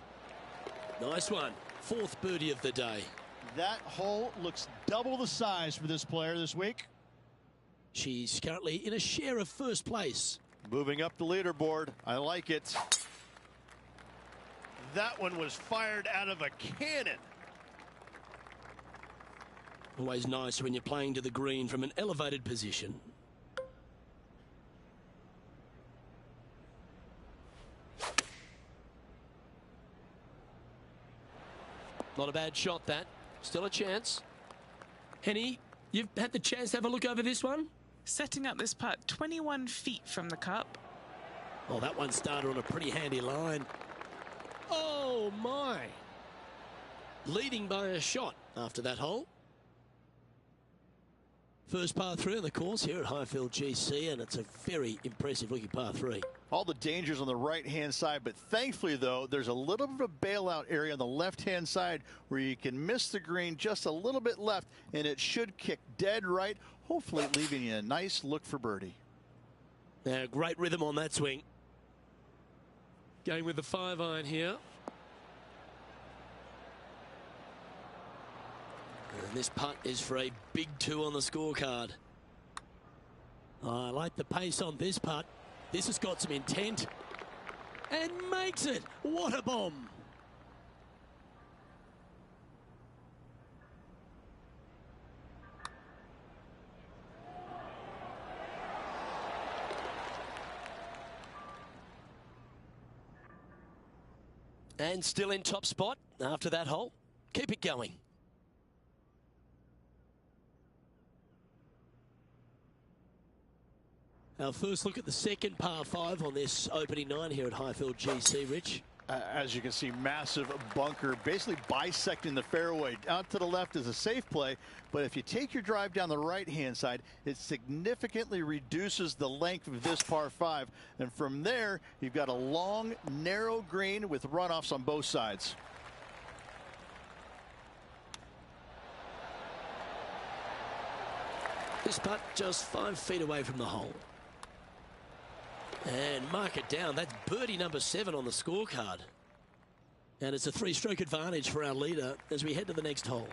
[SPEAKER 1] Nice one. 4th birdie of the day.
[SPEAKER 3] That hole looks double the size for this player this week.
[SPEAKER 1] She's currently in a share of 1st place.
[SPEAKER 3] Moving up the leaderboard. I like it. That one was fired out of a cannon.
[SPEAKER 1] Always nice when you're playing to the green from an elevated position. Not a bad shot, that. Still a chance. Henny, you've had the chance to have a look over this one?
[SPEAKER 2] Setting up this putt 21 feet from the cup.
[SPEAKER 1] Oh, that one started on a pretty handy line. Oh, my. Leading by a shot after that hole. First par 3 on the course here at Highfield GC, and it's a very impressive looking par 3.
[SPEAKER 3] All the dangers on the right-hand side, but thankfully, though, there's a little bit of a bailout area on the left-hand side where you can miss the green just a little bit left, and it should kick dead right, hopefully leaving you a nice look for birdie.
[SPEAKER 1] Now, great rhythm on that swing. Going with the 5-iron here. And this putt is for a big 2 on the scorecard. I like the pace on this putt. This has got some intent. And makes it. What a bomb. And still in top spot after that hole. Keep it going. Our first look at the second par 5 on this opening 9 here at Highfield GC, Rich.
[SPEAKER 3] As you can see, massive bunker basically bisecting the fairway. Out to the left is a safe play, but if you take your drive down the right-hand side, it significantly reduces the length of this par 5. And from there, you've got a long, narrow green with runoffs on both sides.
[SPEAKER 1] This putt just 5 feet away from the hole. And mark it down. That's birdie number 7 on the scorecard. And it's a 3-stroke advantage for our leader as we head to the next hole.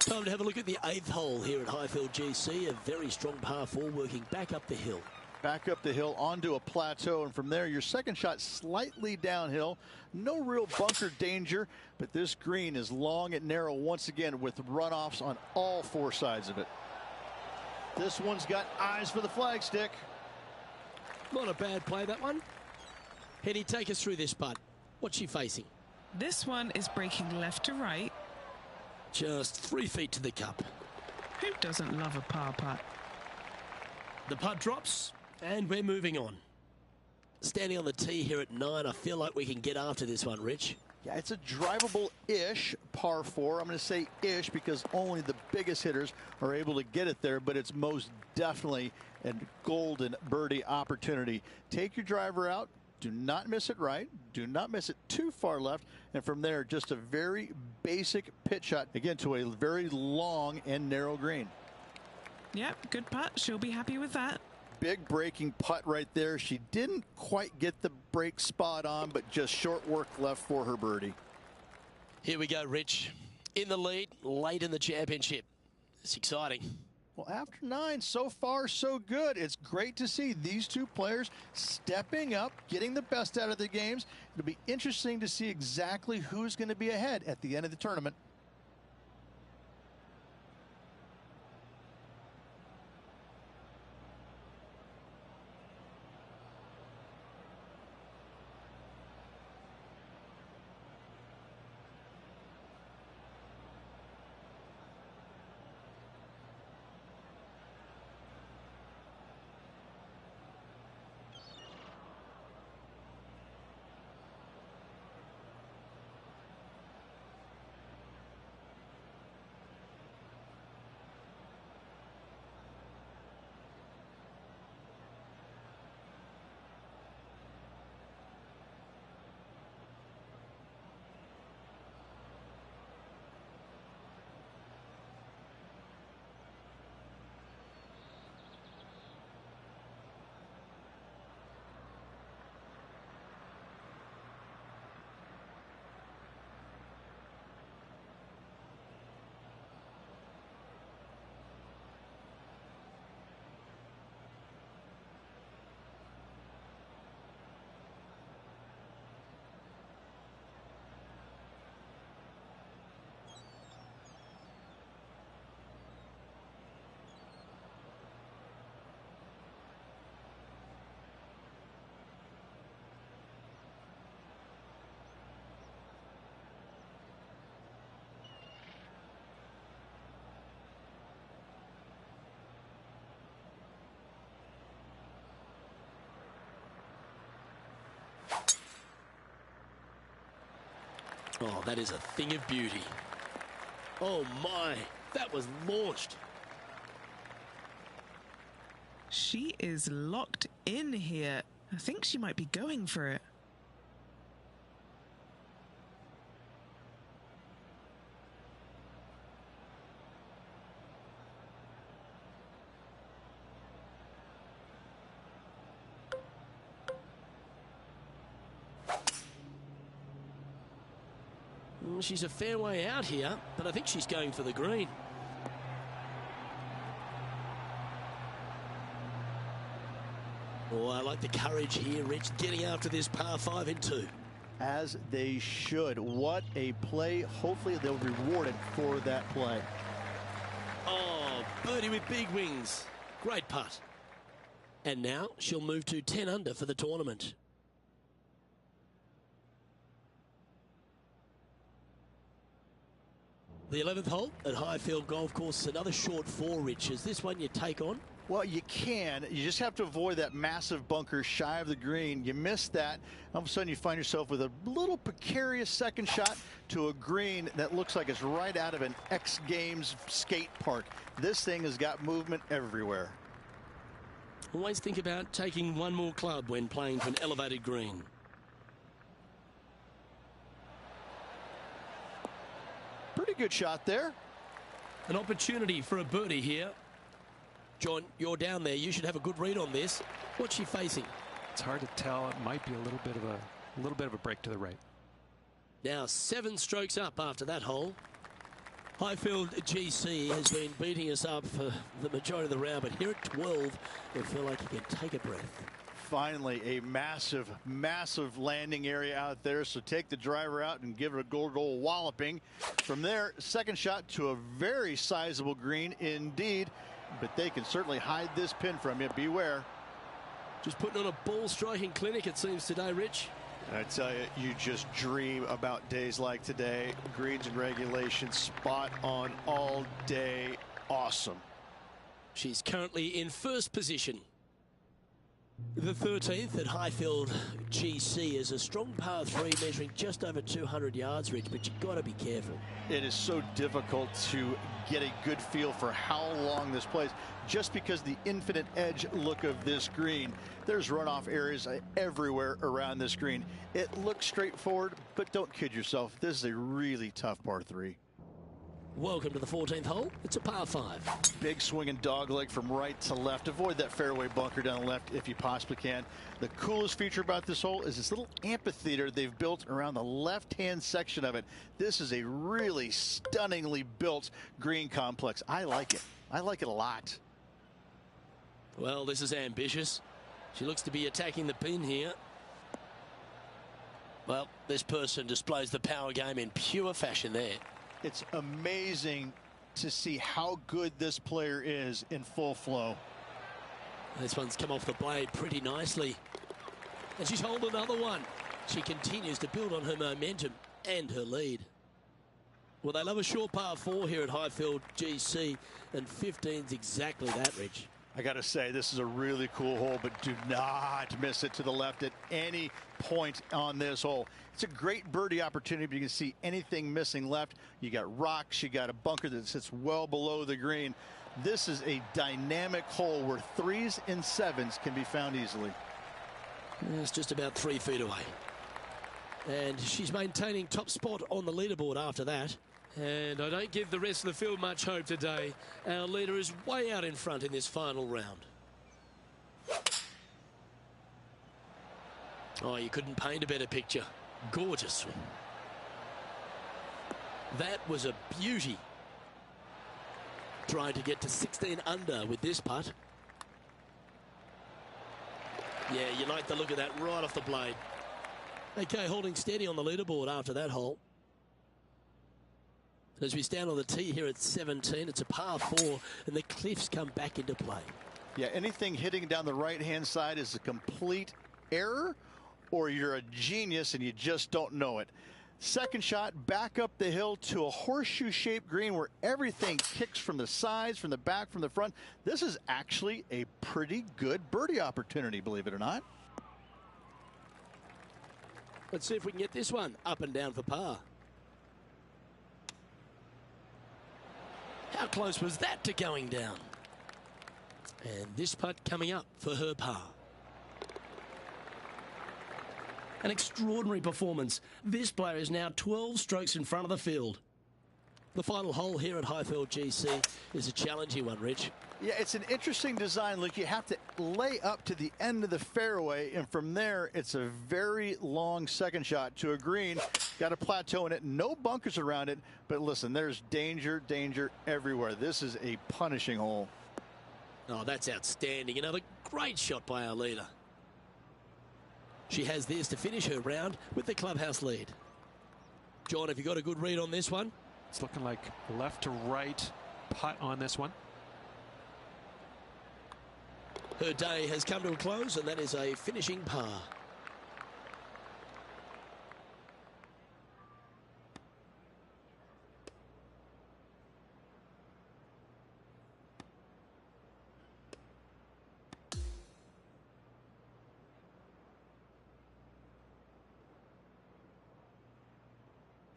[SPEAKER 1] Time to have a look at the 8th hole here at Highfield GC. A very strong par 4 working back up the hill.
[SPEAKER 3] Back up the hill onto a plateau, and from there your second shot slightly downhill. No real bunker danger, but this green is long and narrow once again with runoffs on all 4 sides of it. This one's got eyes for the flagstick.
[SPEAKER 1] Not a bad play, that one. Henny, take us through this putt. What's she facing?
[SPEAKER 2] This one is breaking left to right.
[SPEAKER 1] Just 3 feet to the cup.
[SPEAKER 2] Who doesn't love a par putt?
[SPEAKER 1] The putt drops, and we're moving on. Standing on the tee here at 9, I feel like we can get after this one, Rich.
[SPEAKER 4] Yeah, it's a drivable-ish par 4. I'm going to say ish because only the biggest hitters are able to get it there, but it's most definitely a golden birdie opportunity. Take your driver out. Do not miss it right. Do not miss it too far left. And from there, just a very basic pitch shot, again, to a very long and narrow green.
[SPEAKER 2] Yep, good putt. She'll be happy with that.
[SPEAKER 4] Big breaking putt right there. She didn't quite get the break spot on, but just short work left for her birdie.
[SPEAKER 1] Here we go, Rich. In the lead, late in the championship. It's exciting.
[SPEAKER 4] Well, after 9, so far, so good. It's great to see these two players stepping up, getting the best out of the games. It'll be interesting to see exactly who's going to be ahead at the end of the tournament.
[SPEAKER 1] Oh, that is a thing of beauty. Oh my, that was launched.
[SPEAKER 2] She is locked in here. I think she might be going for it.
[SPEAKER 1] She's a fair way out here, but I think she's going for the green. Oh, I like the courage here, Rich, getting after this par 5 in 2.
[SPEAKER 4] As they should. What a play. Hopefully they'll be rewarded for that play.
[SPEAKER 1] Oh, birdie with big wings. Great putt. And now she'll move to 10 under for the tournament. The 11th hole at Highfield Golf Course, another short 4, Rich. Is this one you take on?
[SPEAKER 4] Well, you can. You just have to avoid that massive bunker shy of the green. You miss that, all of a sudden you find yourself with a little precarious second shot to a green that looks like it's right out of an X Games skate park. This thing has got movement everywhere.
[SPEAKER 1] Always think about taking one more club when playing to an elevated green.
[SPEAKER 4] Pretty good shot there.
[SPEAKER 1] An opportunity for a birdie here. John, you're down there. You should have a good read on this. What's she facing?
[SPEAKER 5] It's hard to tell. It might be a little bit of a break to the right.
[SPEAKER 1] Now 7 strokes up after that hole. Highfield GC has been beating us up for the majority of the round, but here at 12, we feel like you can take a breath.
[SPEAKER 4] Finally, a massive, massive landing area out there. So take the driver out and give it a good old walloping. From there, second shot to a very sizable green indeed. But they can certainly hide this pin from you. Beware.
[SPEAKER 1] Just putting on a ball striking clinic, it seems, today, Rich.
[SPEAKER 3] I tell you, you just dream about days like today. Greens and regulations, spot on all day. Awesome.
[SPEAKER 1] She's currently in first position. The 13th at Highfield GC is a strong par 3 measuring just over 200 yards, Rich, but you've got to be careful.
[SPEAKER 3] It is so difficult to get a good feel for how long this plays, just because the infinite edge look of this green. There's runoff areas everywhere around this green. It looks straightforward, but don't kid yourself. This is a really tough par 3.
[SPEAKER 1] Welcome to the 14th hole. It's a par 5.
[SPEAKER 3] Big swinging dogleg from right to left. Avoid that fairway bunker down the left if you possibly can. The coolest feature about this hole is this little amphitheater they've built around the left-hand section of it. This is a really stunningly built green complex. I like it. I like it a lot.
[SPEAKER 1] Well, this is ambitious. She looks to be attacking the pin here. Well, this person displays the power game in pure fashion there.
[SPEAKER 3] It's amazing to see how good this player is in full flow.
[SPEAKER 1] This one's come off the blade pretty nicely. And she's holed another one. She continues to build on her momentum and her lead. Well, they love a short par 4 here at Highfield GC, and 15's exactly that, Rich.
[SPEAKER 3] I got to say, this is a really cool hole, but do not miss it to the left at any point on this hole. It's a great birdie opportunity, but you can see anything missing left. You got rocks, you got a bunker that sits well below the green. This is a dynamic hole where 3s and 7s can be found easily.
[SPEAKER 1] It's just about 3 feet away. And she's maintaining top spot on the leaderboard after that. And I don't give the rest of the field much hope today. Our leader is way out in front in this final round. Oh, you couldn't paint a better picture. Gorgeous. That was a beauty. Trying to get to 16 under with this putt. Yeah, you like the look of that right off the blade. Okay, holding steady on the leaderboard after that hole. As we stand on the tee here at 17, it's a par 4, and the cliffs come back into play.
[SPEAKER 3] Yeah, anything hitting down the right-hand side is a complete error, or you're a genius and you just don't know it. Second shot, back up the hill to a horseshoe-shaped green where everything kicks from the sides, from the back, from the front. This is actually a pretty good birdie opportunity, believe it or not.
[SPEAKER 1] Let's see if we can get this one up and down for par. How close was that to going down? And this putt coming up for her par. An extraordinary performance. This player is now 12 strokes in front of the field. The final hole here at Highfield GC is a challenging one, Rich.
[SPEAKER 3] Yeah, it's an interesting design. Look, you have to lay up to the end of the fairway, and from there, it's a very long second shot to a green. Got a plateau in it, no bunkers around it, but listen, there's danger, danger everywhere. This is a punishing hole.
[SPEAKER 1] Oh, that's outstanding. Another great shot by our leader. She has this to finish her round with the clubhouse lead. John, have you got a good read on this one?
[SPEAKER 5] It's looking like left to right putt on this one.
[SPEAKER 1] Her day has come to a close, and that is a finishing par.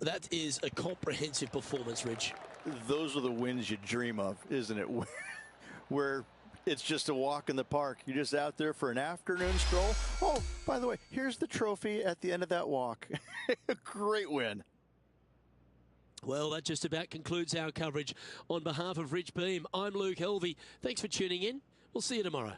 [SPEAKER 1] That is a comprehensive performance, Rich.
[SPEAKER 3] Those are the wins you dream of, isn't it? Where it's just a walk in the park. You're just out there for an afternoon stroll. Oh, by the way, here's the trophy at the end of that walk. A great win.
[SPEAKER 1] Well, that just about concludes our coverage. On behalf of Rich Beam, I'm Luke Helvey. Thanks for tuning in. We'll see you tomorrow.